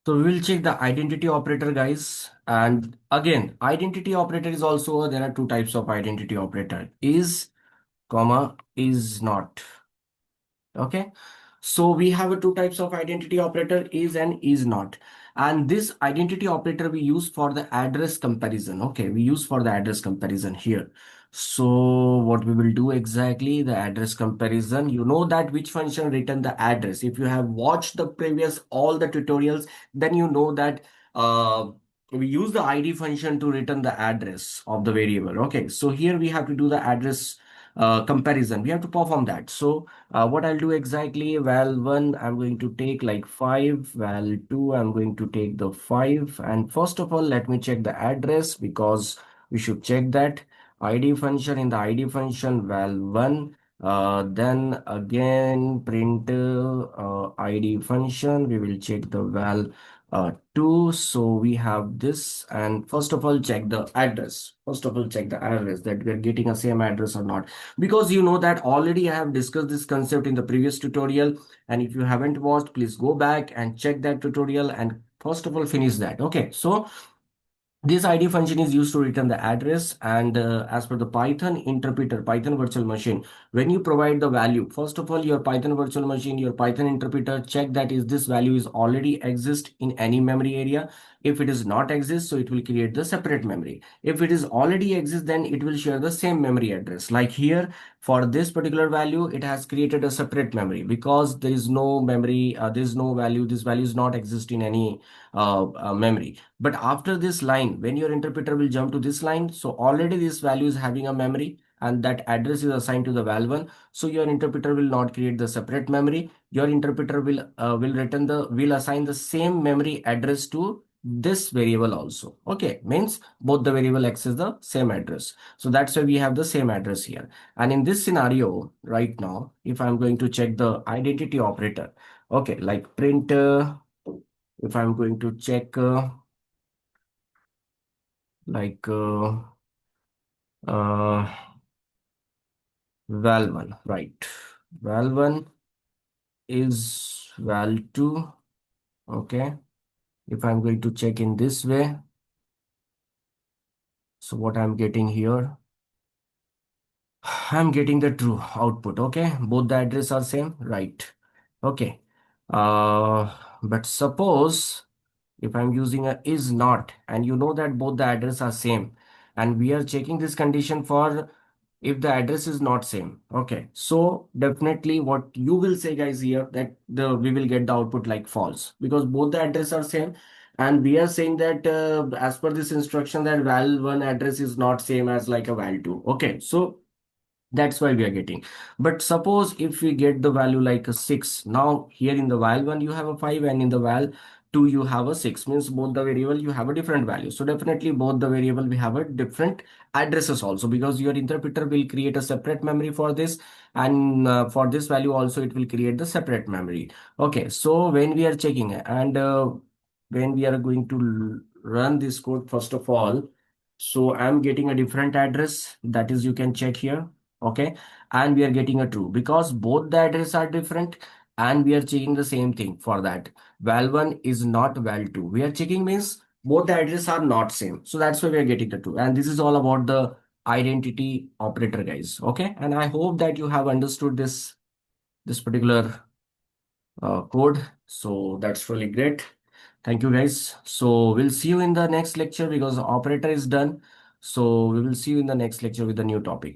So we will check the identity operator, guys. And again, identity operator is also, there are two types of identity operator, is, comma, is not. Okay. So we have two types of identity operator, is and is not. And this identity operator we use for the address comparison. Okay, we use for the address comparison here. So what we will do exactly, the address comparison, you know that which function return the address. If you have watched the previous all the tutorials, then you know that we use the ID function to return the address of the variable. Okay, so here we have to do the address comparison. We have to perform that. So what I'll do exactly, val1 I'm going to take like 5, val2 I'm going to take the 5, and first of all let me check the address because we should check that id function. In the id function val1, then again print id function, we will check the val 2. So we have this, and first of all check the address. First of all check the address that we are getting a same address or not, because you know that already I have discussed this concept in the previous tutorial, and if you haven't watched, please go back and check that tutorial and first of all finish that. Okay, so this id function is used to return the address, and as per the Python interpreter, Python virtual machine, when you provide the value, first of all your Python virtual machine, your Python interpreter check that is this value is already exist in any memory area. If it is not exist, so it will create the separate memory. If it is already exist, then it will share the same memory address. Like here for this particular value, it has created a separate memory because there is no memory, there is no value, this value is not exist in any memory. But after this line, when your interpreter will jump to this line, so already this value is having a memory and that address is assigned to the val1. So your interpreter will not create the separate memory. Your interpreter will assign the same memory address to this variable also. Okay, means both the variable access the same address. So that's why we have the same address here. And in this scenario right now, if I'm going to check the identity operator, okay, like print, if I'm going to check like uh, val1, right? Val1 is val2. Okay, if I'm going to check in this way, so what I'm getting here, I'm getting the true output. Okay, both the address are same, right? Okay, but suppose if I'm using a is not, and you know that both the address are same, and we are checking this condition for if the address is not same. Okay, so definitely what you will say guys here, that we will get the output like false because both the address are same, and we are saying that as per this instruction that val1 address is not same as like a val2. Okay, so that's why we are getting. But suppose if we get the value like a 6, now here in the val1 you have a 5 and in the val2 you have a 6, means both the variable you have a different value. So definitely both the variable we have a different addresses also, because your interpreter will create a separate memory for this, and for this value also it will create the separate memory. Okay, so when we are checking and when we are going to run this code, first of all, so I'm getting a different address, that is you can check here. Okay, and we are getting a true because both the address are different, and we are checking the same thing for that. Val1 is not val2. We are checking means both the address are not same. So that's why we are getting the true. And this is all about the identity operator, guys. Okay, and I hope that you have understood this particular code. So that's really great. Thank you, guys. So we'll see you in the next lecture because the operator is done. So we will see you in the next lecture with a new topic.